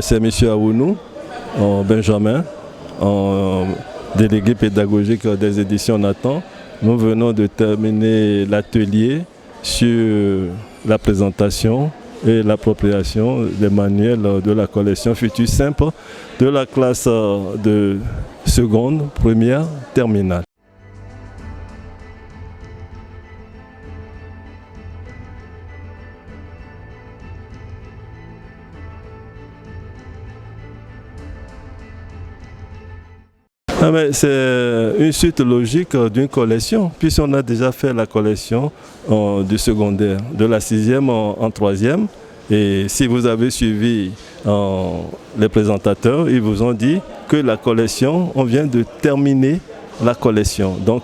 C'est M. Aounou, Benjamin, délégué pédagogique des éditions Nathan. Nous venons de terminer l'atelier sur la présentation et l'appropriation des manuels de la collection Futur Simple de la classe de seconde, première, terminale. C'est une suite logique d'une collection, puisqu'on a déjà fait la collection du secondaire, de la 6e en 3e. Et si vous avez suivi les présentateurs, ils vous ont dit que la collection, on vient de terminer la collection, donc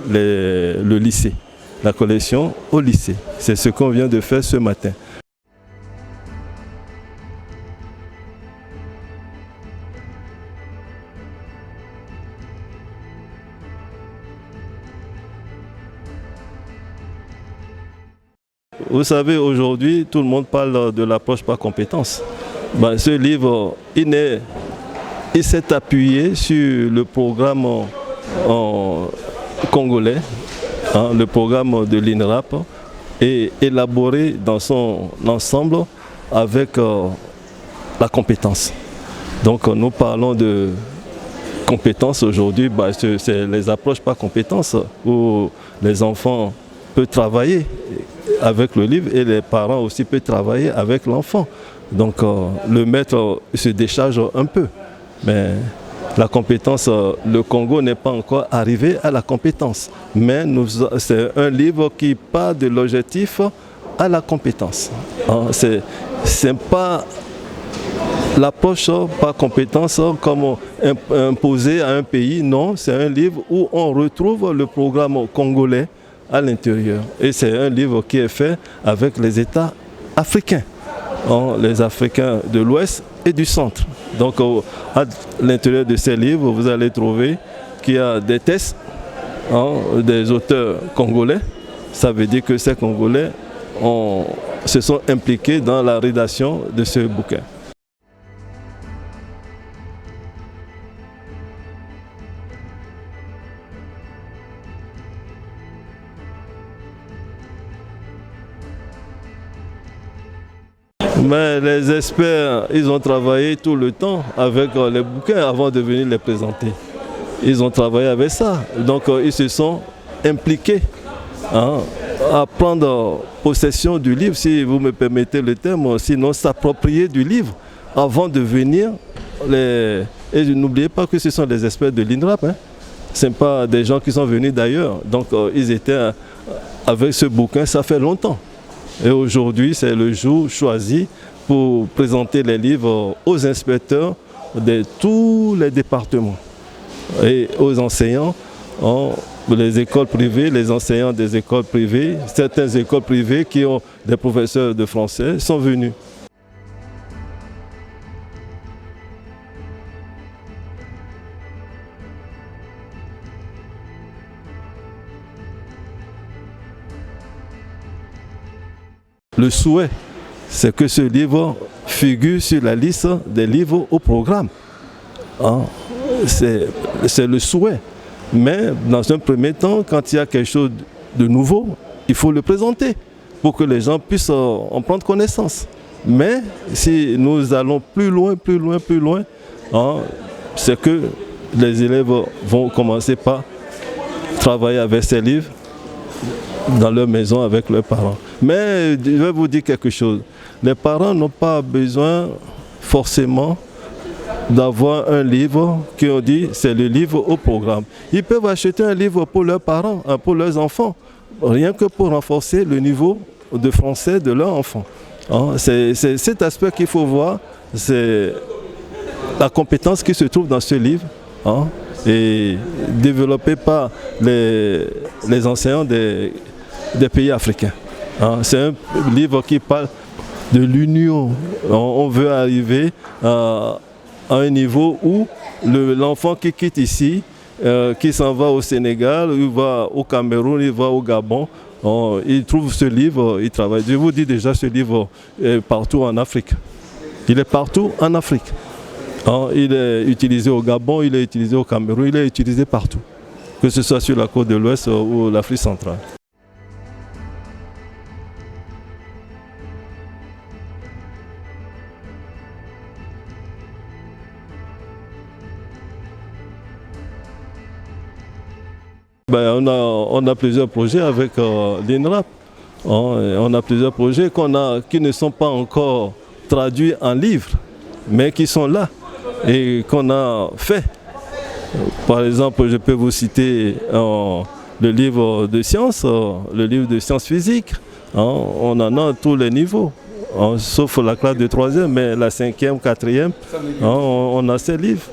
le lycée, la collection au lycée. C'est ce qu'on vient de faire ce matin. Vous savez, aujourd'hui, tout le monde parle de l'approche par compétence. Ce livre, il s'est appuyé sur le programme congolais, le programme de l'INRAP, et élaboré dans son ensemble avec la compétence. Donc nous parlons de compétences aujourd'hui, c'est les approches par compétences où les enfants peuvent travailler avec le livre et les parents aussi peuvent travailler avec l'enfant. Donc le maître se décharge un peu. Mais la compétence, le Congo n'est pas encore arrivé à la compétence. Mais c'est un livre qui part de l'objectif à la compétence. C'est pas l'approche par compétence comme imposée à un pays. Non, c'est un livre où on retrouve le programme congolais à l'intérieur. Et c'est un livre qui est fait avec les États africains, les Africains de l'Ouest et du Centre. Donc à l'intérieur de ces livres, vous allez trouver qu'il y a des tests des auteurs congolais. Ça veut dire que ces Congolais se sont impliqués dans la rédaction de ce bouquin. Mais les experts, ils ont travaillé tout le temps avec les bouquins avant de venir les présenter. Ils ont travaillé avec ça. Donc ils se sont impliqués à prendre possession du livre, si vous me permettez le terme, sinon s'approprier du livre avant de venir. Et n'oubliez pas que ce sont des experts de l'INRAP. Ce ne sont pas des gens qui sont venus d'ailleurs. Donc ils étaient avec ce bouquin, ça fait longtemps. Et aujourd'hui, c'est le jour choisi pour présenter les livres aux inspecteurs de tous les départements et aux enseignants, les écoles privées, les enseignants des écoles privées, certaines écoles privées qui ont des professeurs de français sont venus. Le souhait, c'est que ce livre figure sur la liste des livres au programme. C'est le souhait. Mais dans un premier temps, quand il y a quelque chose de nouveau, il faut le présenter pour que les gens puissent en prendre connaissance. Mais si nous allons plus loin, c'est que les élèves vont commencer par travailler avec ces livres dans leur maison avec leurs parents. Mais je vais vous dire quelque chose. Les parents n'ont pas besoin forcément d'avoir un livre qui on dit c'est le livre au programme. Ils peuvent acheter un livre pour leurs parents, pour leurs enfants, rien que pour renforcer le niveau de français de leurs enfants. C'est cet aspect qu'il faut voir, c'est la compétence qui se trouve dans ce livre. Et développé par les enseignants des pays africains. C'est un livre qui parle de l'union. On veut arriver à un niveau où l'enfant qui quitte ici, qui s'en va au Sénégal, il va au Cameroun, il va au Gabon, il trouve ce livre, il travaille. Je vous dis déjà, ce livre est partout en Afrique. Il est partout en Afrique. Il est utilisé au Gabon, il est utilisé au Cameroun, il est utilisé partout, que ce soit sur la côte de l'Ouest ou l'Afrique centrale. On a plusieurs projets avec l'INRAP. On a plusieurs projets qui ne sont pas encore traduits en livres, mais qui sont là et qu'on a fait. Par exemple, je peux vous citer le livre de sciences, le livre de sciences physiques. On en a à tous les niveaux, sauf la classe de 3e, mais la 5e, 4e, on a ces livres.